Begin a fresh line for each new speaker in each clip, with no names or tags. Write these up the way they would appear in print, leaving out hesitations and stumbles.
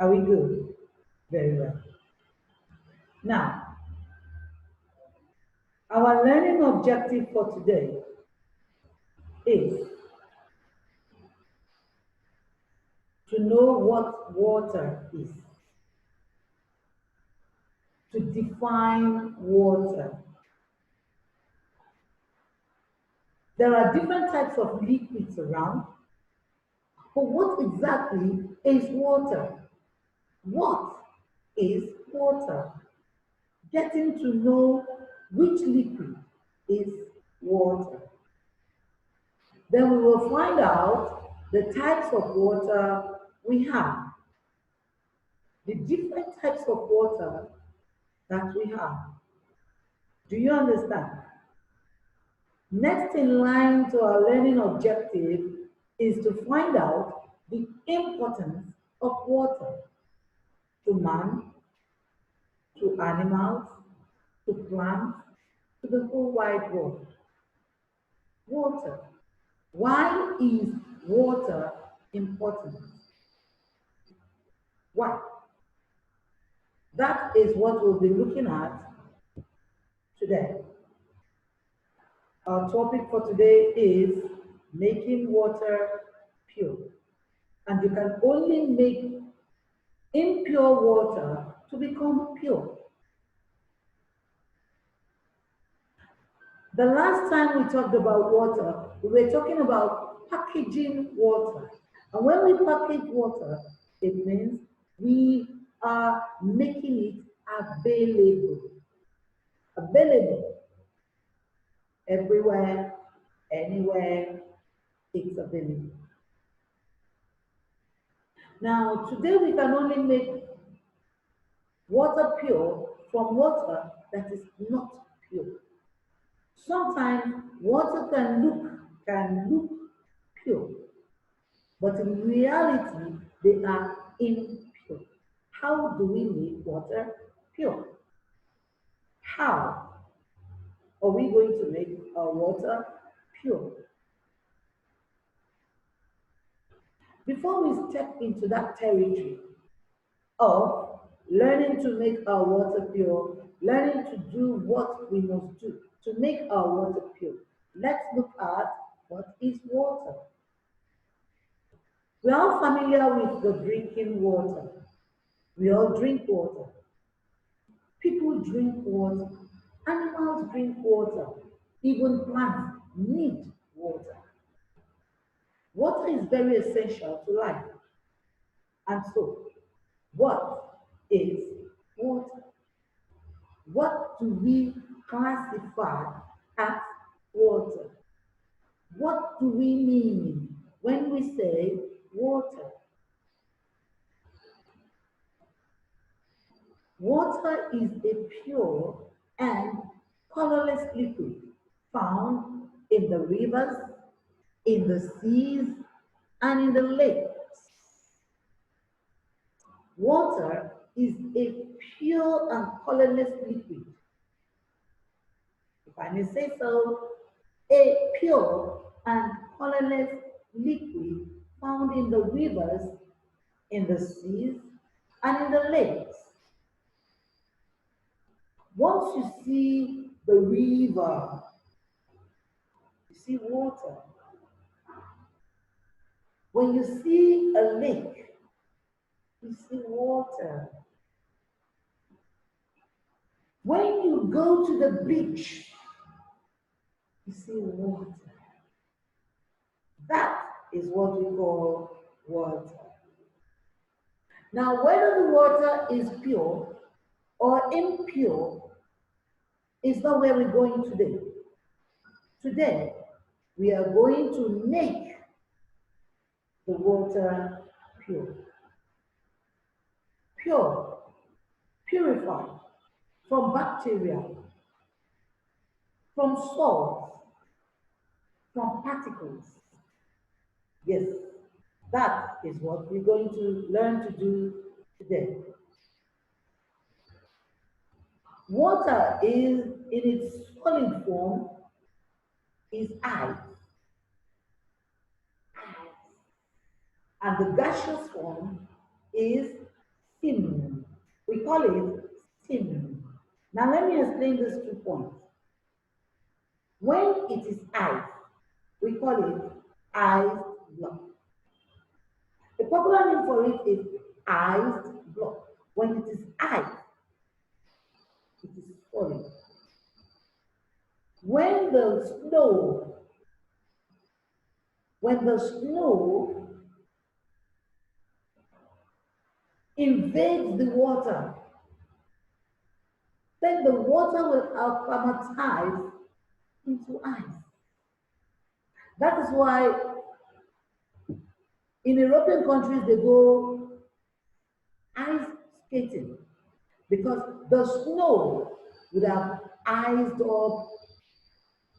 Are we good? Very well. Now, our learning objective for today is to know what water is, to define water. There are different types of liquids around, but what exactly is water? What is water? Getting to know which liquid is water. Then we will find out the types of water we have, the different types of water that we have. Do you understand? Next in line to our learning objective is to find out the importance of water to man, to animals, to plants, to the whole wide world. Water. Why is water important? Why? That is what we'll be looking at today. Our topic for today is making water pure. And you can only make impure water to become pure. The last time we talked about water, we were talking about packaging water. And when we package water, it means we are making it available. Available. Everywhere, anywhere, it's available. Now, today we can only make water pure from water that is not pure. Sometimes water can look pure, but in reality they are impure. How do we make water pure? How are we going to make our water pure? Before we step into that territory of learning to make our water pure, learning to do what we must do to make our water pure, let's look at what is water. We are all familiar with the drinking water. We all drink water. People drink water. Animals drink water. Even plants need water. Water is very essential to life. And so, what is water? What do we classify as water? What do we mean when we say water? Water is a pure and colorless liquid found in the rivers, in the seas, and in the lakes. Water is a pure and colorless liquid. If I may say so, a pure and colorless liquid found in the rivers, in the seas, and in the lakes. Once you see the river, you see water. When you see a lake, you see water. When you go to the beach, you see water. That is what we call water. Now, whether the water is pure or impure is not where we're going today. Today, we are going to make the water pure. Pure, purified from bacteria, from salts, from particles. Yes, that is what we're going to learn to do today. Water is, in its solid form, is ice. And the gaseous form is steam. We call it steam. Now let me explain these 2 points. When it is ice, we call it iced block. The popular name for it is iced block. When it is ice, it is solid. When the snow, when the snow invades the water, then the water will acclimatize into ice. That is why in European countries they go ice skating because the snow would have iced up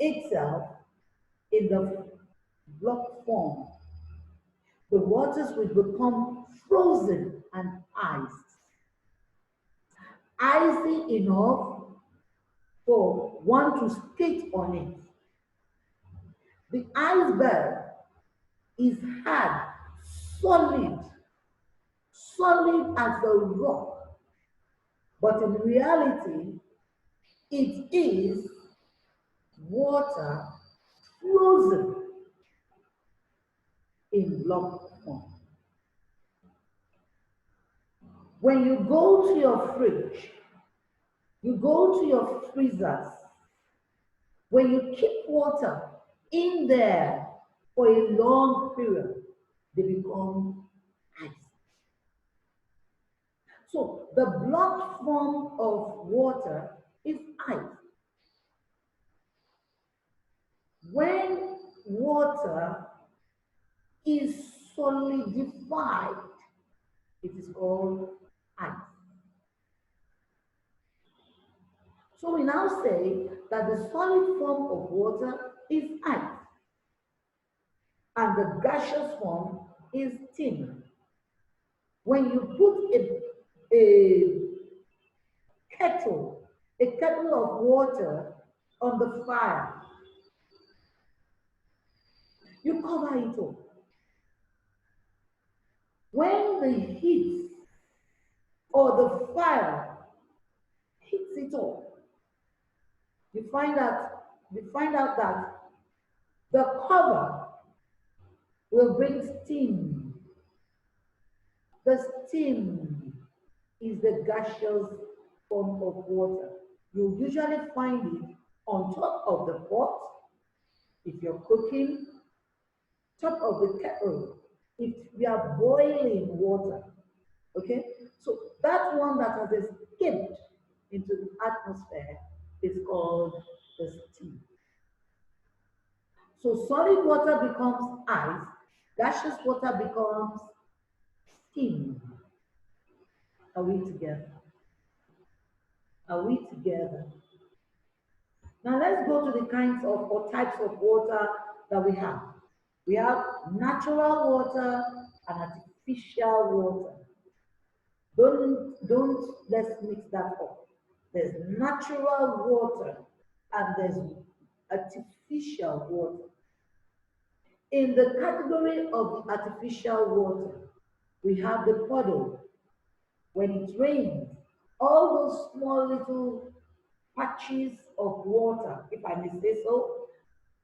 itself in the block form. The waters will become frozen and iced. Icy enough for one to skate on it. The iceberg is hard, solid, solid as a rock, but in reality, it is water frozen in block form. When you go to your fridge, you go to your freezers, when you keep water in there for a long period, they become ice. So the block form of water is ice. When water is solidified, it is called ice. So we now say that the solid form of water is ice and the gaseous form is steam. When you put a kettle of water on the fire, you cover it up. When the heat or the fire hits it up, you find out that the cover will bring steam. The steam is the gaseous form of water. You usually find it on top of the pot if you're cooking, top of the kettle if we are boiling water. Okay, so that one that has escaped into the atmosphere is called the steam. So solid water becomes ice, gaseous water becomes steam. Are we together? Are we together? Now let's go to the kinds of or types of water that we have. We have natural water and artificial water. Don't let's mix that up. There's natural water and there's artificial water. In the category of artificial water, we have the puddle. When it rains, all those small little patches of water, if I may say so,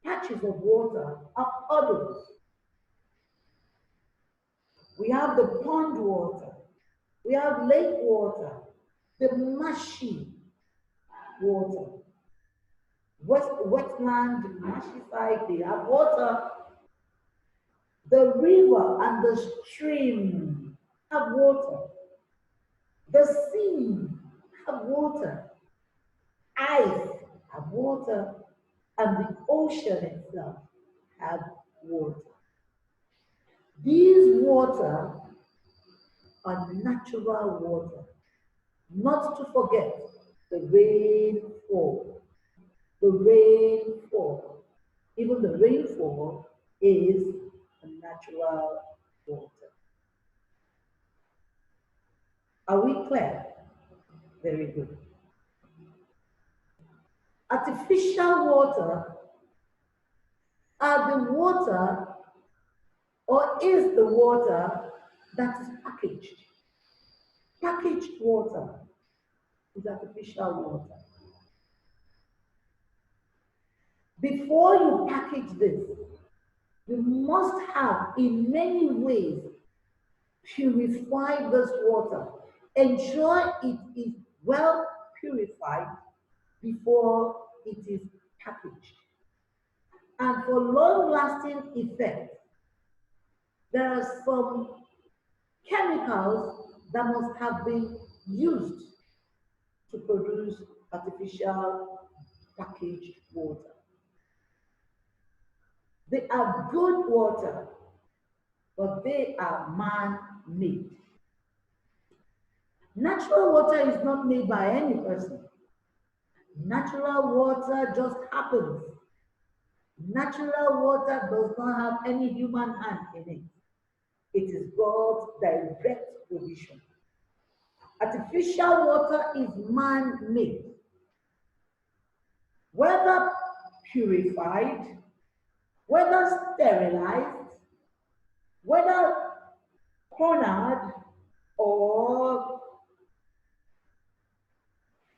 patches of water are puddles. We have the pond water, we have lake water, the marshy water, wetland, marshy side, they have water. The river and the stream have water. The sea have water. Ice have water. And the ocean itself have water. These water are natural water. Not to forget the rainfall. The rainfall. Even the rainfall is a natural water. Are we clear? Very good. Artificial water are the water or is the water that is packaged. Packaged water is artificial water. Before you package this, you must have, in many ways, purify this water. Ensure it is well purified before it is packaged. And for long-lasting effect, there are some chemicals that must have been used to produce artificial packaged water. They are good water, but they are man-made. Natural water is not made by any person. Natural water just happens. Natural water does not have any human hand in it. It is God's direct provision. Artificial water is man-made. Whether purified, whether sterilized, whether cornered or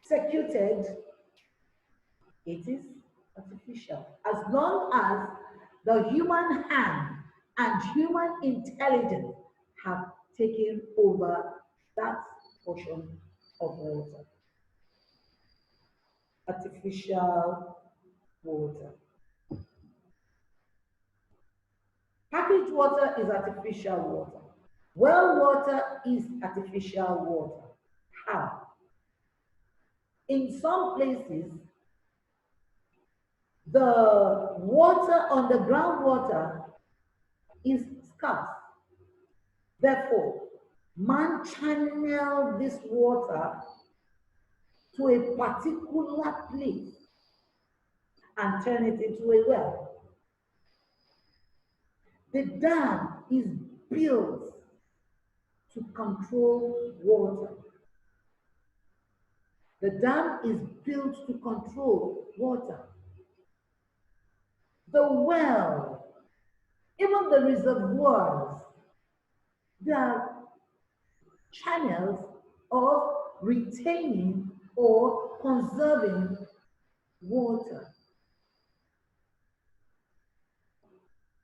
executed, it is artificial. As long as the human hand and human intelligence have taken over that portion of water. Artificial water. Packaged water is artificial water. Well water is artificial water. How? In some places, the water on the groundwater is scarce. Therefore, man channeled this water to a particular place and turn it into a well. The dam is built to control water. The dam is built to control water. The well, even the reservoirs, they are channels of retaining or conserving water.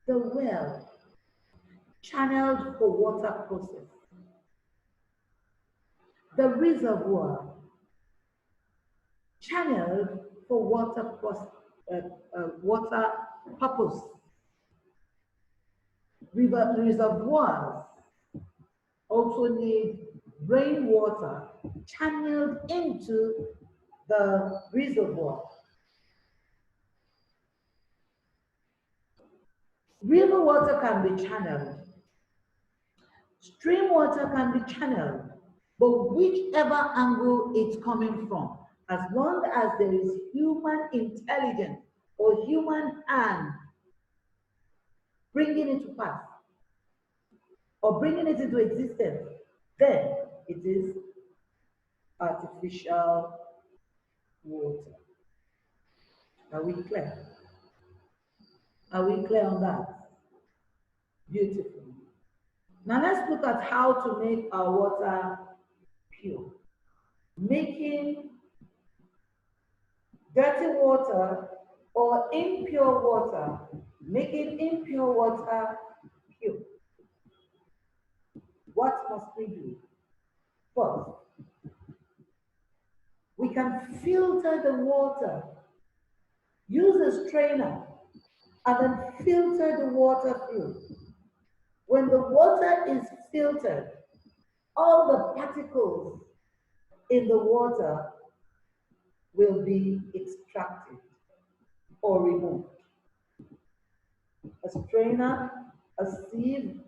The well, channeled for water process. The reservoir, channeled for water purpose. Reservoirs also need rainwater channeled into the reservoir. River water can be channeled. Stream water can be channeled, but whichever angle it's coming from, as long as there is human intelligence or human hand bringing it to pass or bringing it into existence, then it is artificial water. Are we clear? Are we clear on that? Beautiful. Now let's look at how to make our water pure. Making dirty water or impure water, making impure water pure. What must we do? First, we can filter the water. Use a strainer and then filter the water through. When the water is filtered, all the particles in the water will be extracted or removed. A strainer, a sieve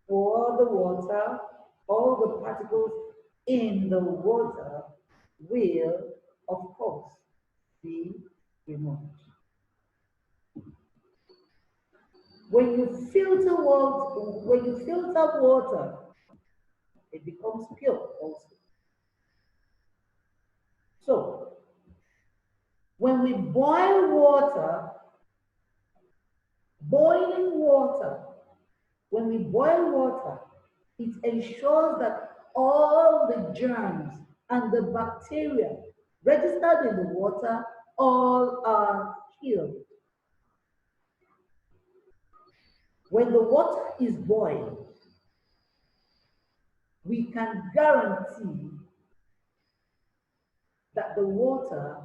for the water, all the particles in the water will, of course, be removed. When you filter water, it becomes pure also. So, when we boil water, when we boil water, it ensures that all the the germs and the bacteria registered in the water all are killed. When the water is boiled, we can guarantee that the water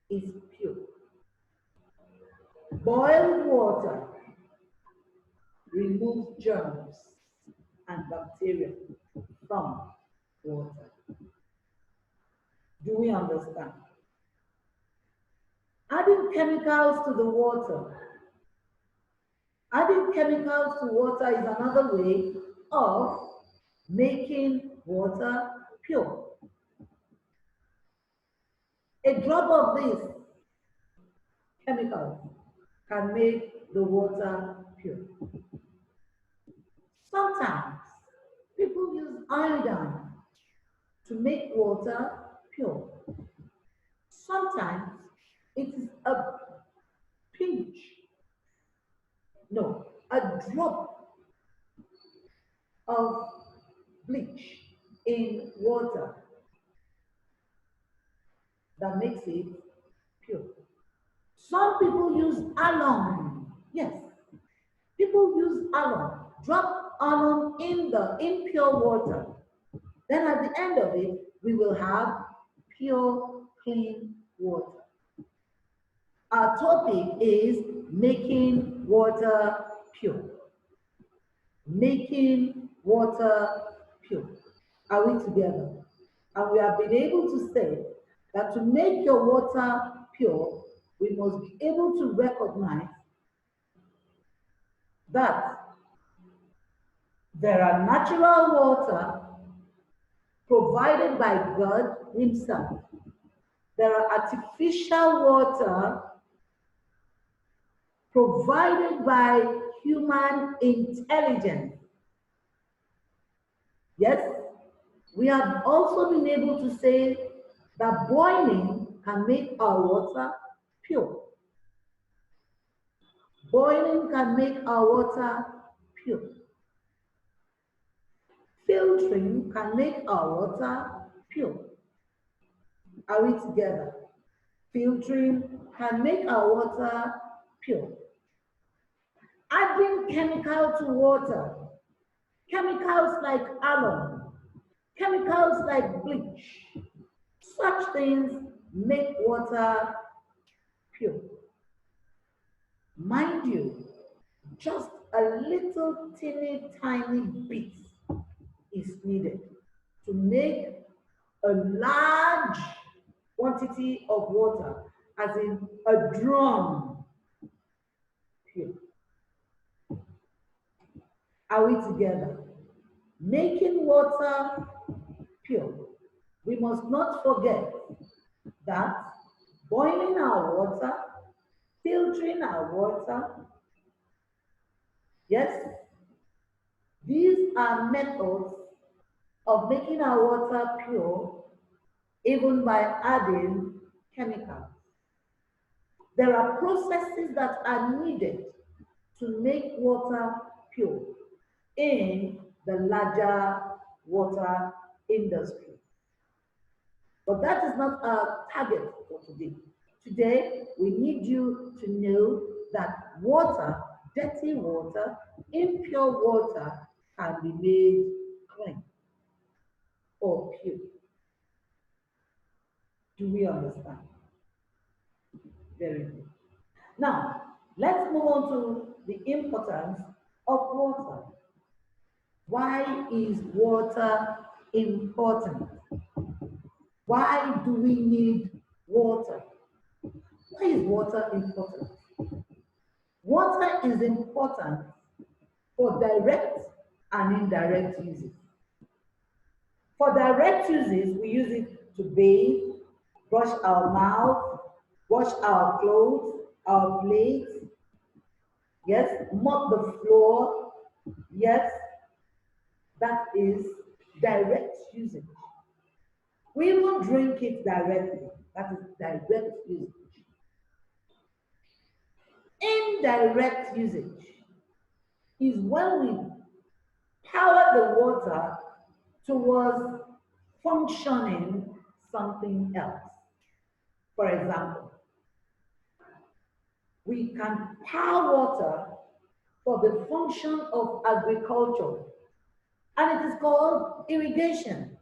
is pure. Boiled water removes germs and bacteria from water. Do we understand? Adding chemicals to the water. Adding chemicals to water is another way of making water pure. A drop of this chemical can make the water pure. Sometimes people use iodine to make water pure. Sometimes it is a pinch, no, a drop of bleach in water that makes it pure. Some people use alum. Yes, people use alum. Drop alum in the impure water. Then at the end of it, we will have pure, clean water. Our topic is making water pure. Making water pure. Are we together? And we have been able to say that to make your water pure, we must be able to recognize that there are natural water provided by God Himself. There are artificial water provided by human intelligence. Yes, we have also been able to say that boiling can make our water pure. Boiling can make our water pure. Filtering can make our water pure. Are we together? Filtering can make our water pure. Adding chemical to water, chemicals like alum, chemicals like bleach, such things make water pure. Mind you, just a little teeny tiny bit is needed to make a large quantity of water, as in a drum, pure. Are we together? Making water pure. We must not forget that boiling our water, filtering our water, yes, these are methods of making our water pure, even by adding chemicals. There are processes that are needed to make water pure in the larger water industry. But that is not our target for today. Today, we need you to know that water, dirty water, impure water can be made clean or pure. Do we understand? Very good. Now, let's move on to the importance of water. Why is water important? Why do we need water? Why is water important? Water is important for direct and indirect uses. For direct uses, we use it to bathe, brush our mouth, wash our clothes, our plates, yes, mop the floor, yes, that is direct usage. We even drink it directly, that is direct usage. Indirect usage is when we power the water towards functioning something else. For example, we can power water for the function of agriculture, and it is called irrigation.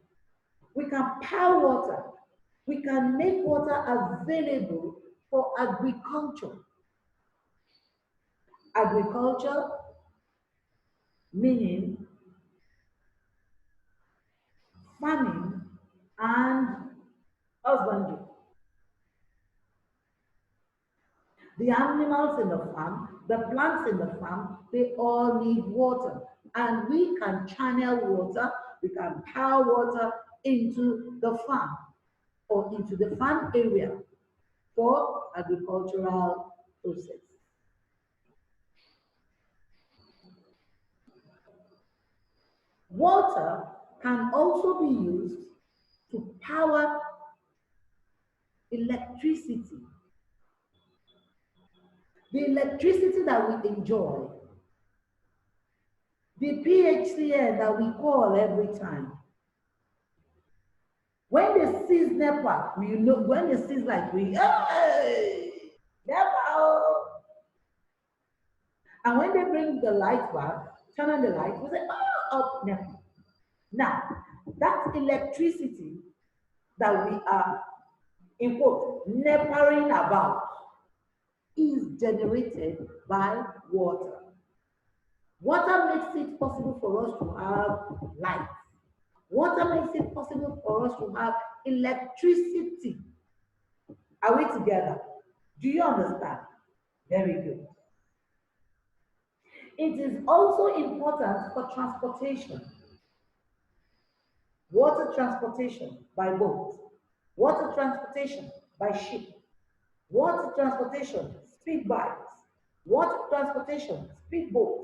We can power water. We can make water available for agriculture. Agriculture meaning farming and husbandry. The animals in the farm, the plants in the farm, they all need water. And we can channel water, we can power water into the farm or into the farm area for agricultural process. Water can also be used to power electricity. The electricity that we enjoy, the PHCN that we call every time. When they seize NEPA, we know, when they seize like we, hey, NEPA. And when they bring the light back, turn on the light, we say, oh, up NEPA. Now, that electricity that we are, in quote, NEPAing about is generated by water. Water makes it possible for us to have light. Water makes it possible for us to have electricity. Are we together? Do you understand? Very good. It is also important for transportation. Water transportation by boat. Water transportation by ship. Water transportation, speed bikes. Water transportation, speedboats.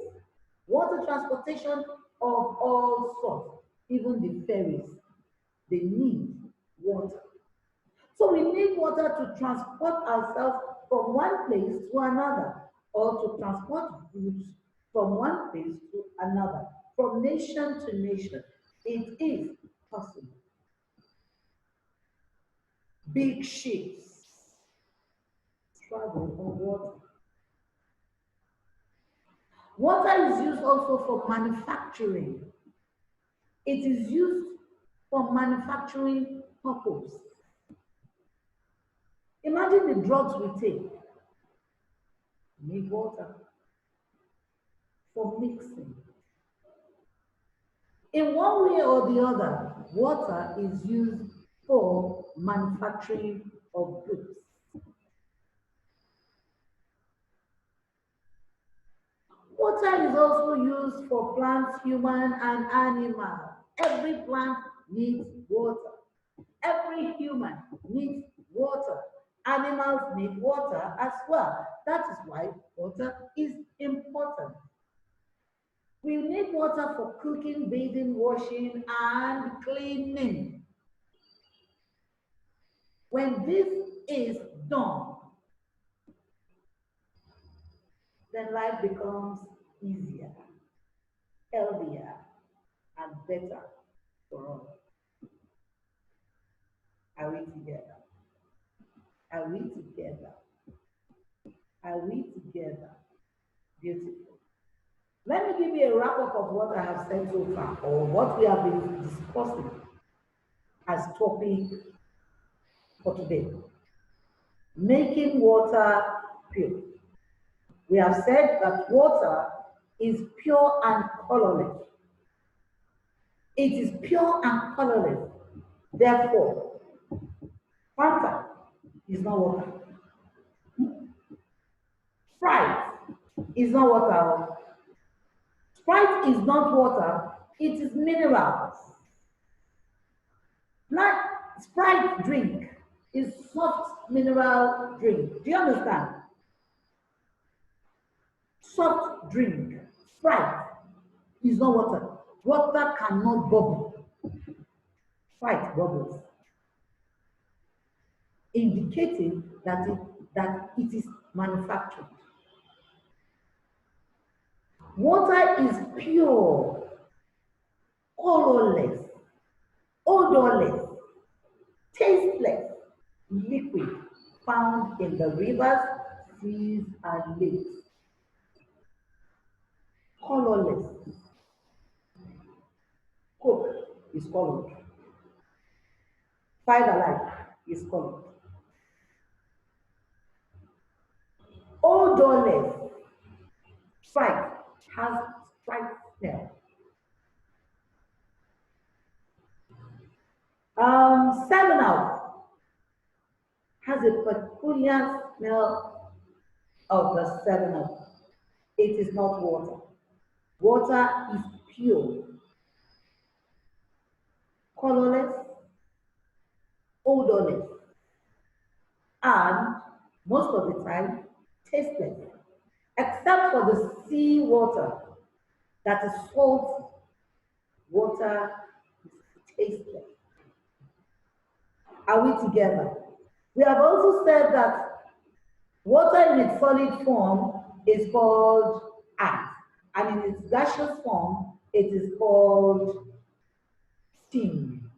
Water transportation of all sorts, even the ferries, they need water. So we need water to transport ourselves from one place to another, or to transport goods from one place to another, from nation to nation. It is possible. Big ships travel on water. Water is used also for manufacturing. It is used for manufacturing purpose. Imagine the drugs we take. We need water for mixing. In one way or the other, water is used for manufacturing of goods. Water is also used for plants, human and animal. Every plant needs water. Every human needs water. Animals need water as well. That is why water is important. We need water for cooking, bathing, washing, and cleaning. When this is done, then life becomes easier, healthier, and better for all. Are we together? Are we together? Are we together? Beautiful. Let me give you a wrap up of what I have said so far, or what we have been discussing as topic for today. Making water pure. We have said that water is pure and colorless. It is pure and colorless. Therefore, Fanta is not water. Sprite is not water. Sprite is not water, it is minerals. Like Sprite drink is soft mineral drink. Do you understand? Soft drink. Sprite is not water. Water cannot bubble. Sprite bubbles, indicating that it is manufactured. Water is pure, colorless, odorless, tasteless liquid found in the rivers, seas, and lakes. Colorless. Coke is colored. Five Alive is colored. Odorless. Sprite has Sprite smell. Seven Up has a peculiar smell of the Seven Up. It is not water. Water is pure, colorless, odorless, and most of the time tasteless, except for the sea water that is salt water is tasteless. Are we together? We have also said that water in its solid form is called ice, and in its gaseous form, it is called steam.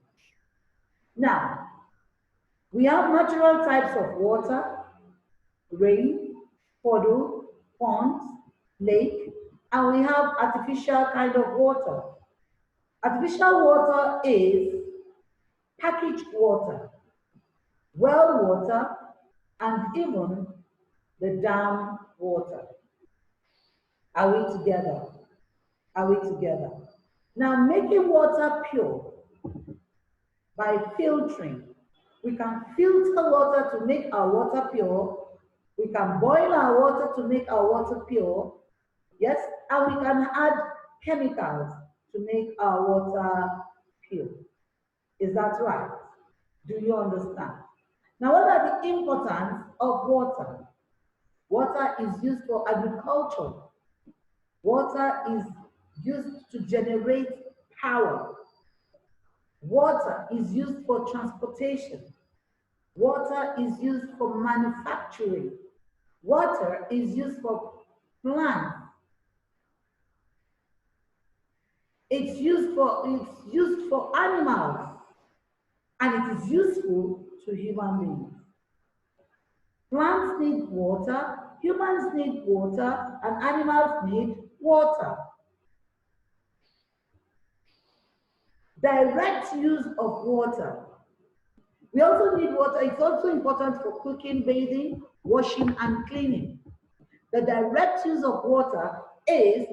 Now, we have natural types of water: rain, puddle, ponds, lake, and we have artificial kind of water. Artificial water is packaged water, well water, and even the dam water. Are we together? Are we together? Now, making water pure by filtering. We can filter water to make our water pure. We can boil our water to make our water pure. Yes, and we can add chemicals to make our water pure. Is that right? Do you understand? Now, what are the importance of water? Water is used for agriculture. Water is used to generate power. Water is used for transportation. Water is used for manufacturing. Water is used for plants. It's used for animals, and it is useful to human beings. Plants need water, humans need water, and animals need water. Direct use of water. We also need water. It's also important for cooking, bathing, washing, and cleaning. The direct use of water is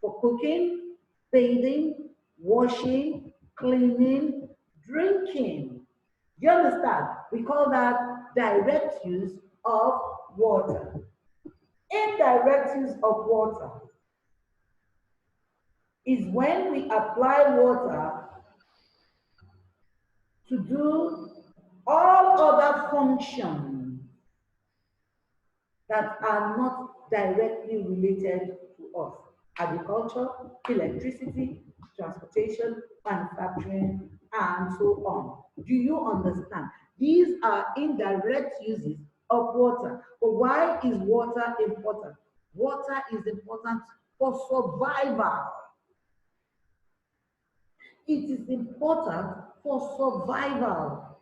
for cooking, bathing, washing, cleaning, drinking. Do you understand? We call that direct use of water. Indirect use of water is when we apply water to do all other functions that are not directly related to us. Agriculture, electricity, transportation, manufacturing, and so on. Do you understand? These are indirect uses of water. But why is water important? Water is important for survival. It is important for survival.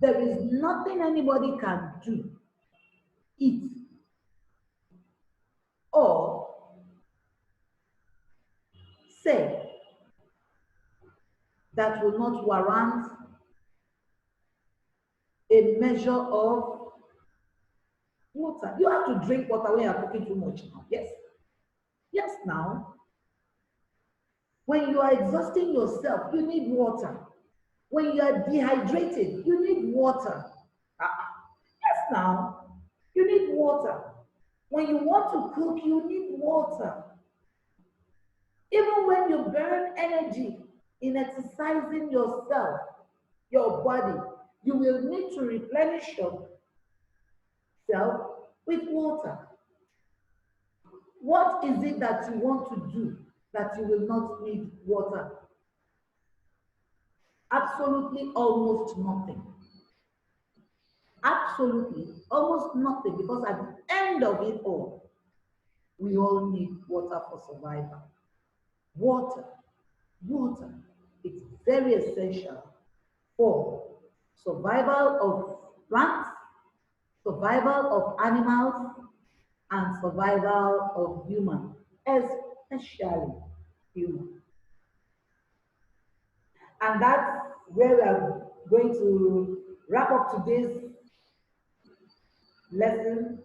There is nothing anybody can do, eat, or say that will not warrant a measure of water. You have to drink water when you're cooking too much now. Yes. Yes, now. When you are exhausting yourself, you need water. When you are dehydrated, you need water. Yes, now. You need water. When you want to cook, you need water. Even when you burn energy in exercising yourself, your body, you will need to replenish yourself with water. What is it that you want to do that you will not need water? Absolutely almost nothing. Absolutely almost nothing, because at the end of it all, we all need water for survival. Water, water. It's very essential for survival of plants, survival of animals, and survival of humans, especially humans. And that's where we are going to wrap up today's lesson.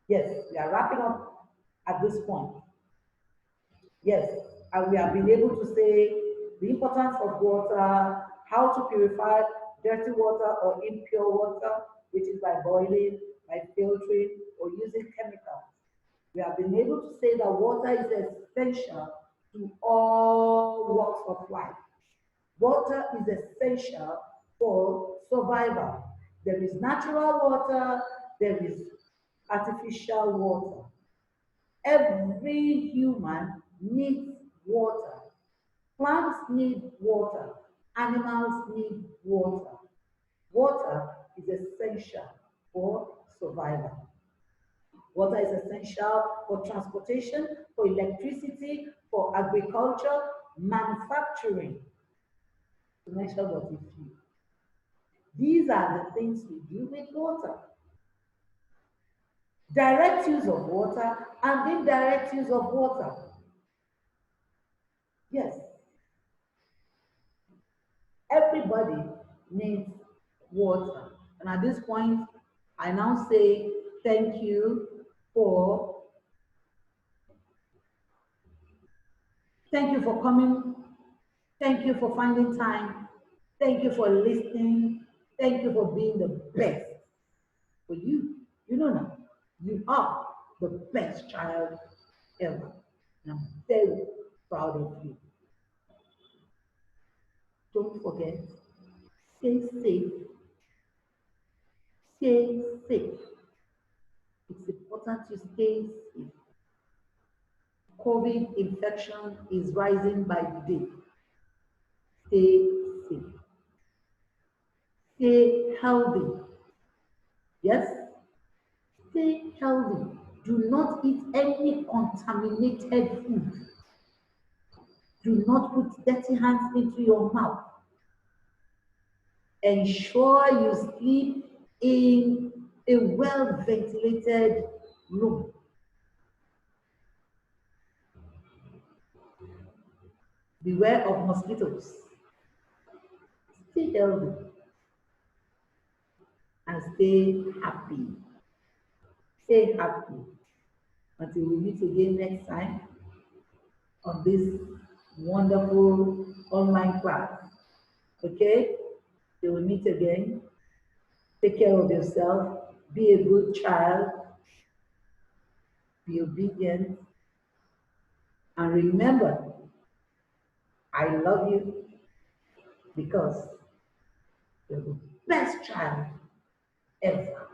Yes, we are wrapping up at this point. Yes, and we have been able to say the importance of water, how to purify dirty water or impure water, which is by boiling, by filtering, or using chemicals. We have been able to say that water is essential to all walks of life. Water is essential for survival. There is natural water, there is artificial water. Every human needs water. Plants need water. Animals need water. Water is essential for survival. Water is essential for transportation, for electricity, for agriculture, manufacturing, to mention what a few. These are the things we do with water. Direct use of water and indirect use of water. Yes, everybody needs water. And at this point, I now say thank you for thank you for coming. Thank you for finding time. Thank you for listening. Thank you for being the best for you. You know now, you are the best child ever. And I'm very proud of you. Don't forget, stay safe. Stay safe. It's important to stay safe. COVID infection is rising by the day. Stay safe. Stay healthy. Yes? Stay healthy. Do not eat any contaminated food. Do not put dirty hands into your mouth. Ensure you sleep in a well-ventilated room. Beware of mosquitoes. Stay healthy and stay happy. Stay happy until we meet again next time on this wonderful online class. Okay? Till we meet again. Take care of yourself. Be a good child. Be obedient. And remember, I love you because you're the best child ever.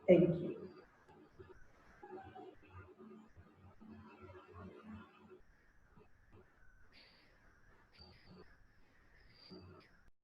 Thank you.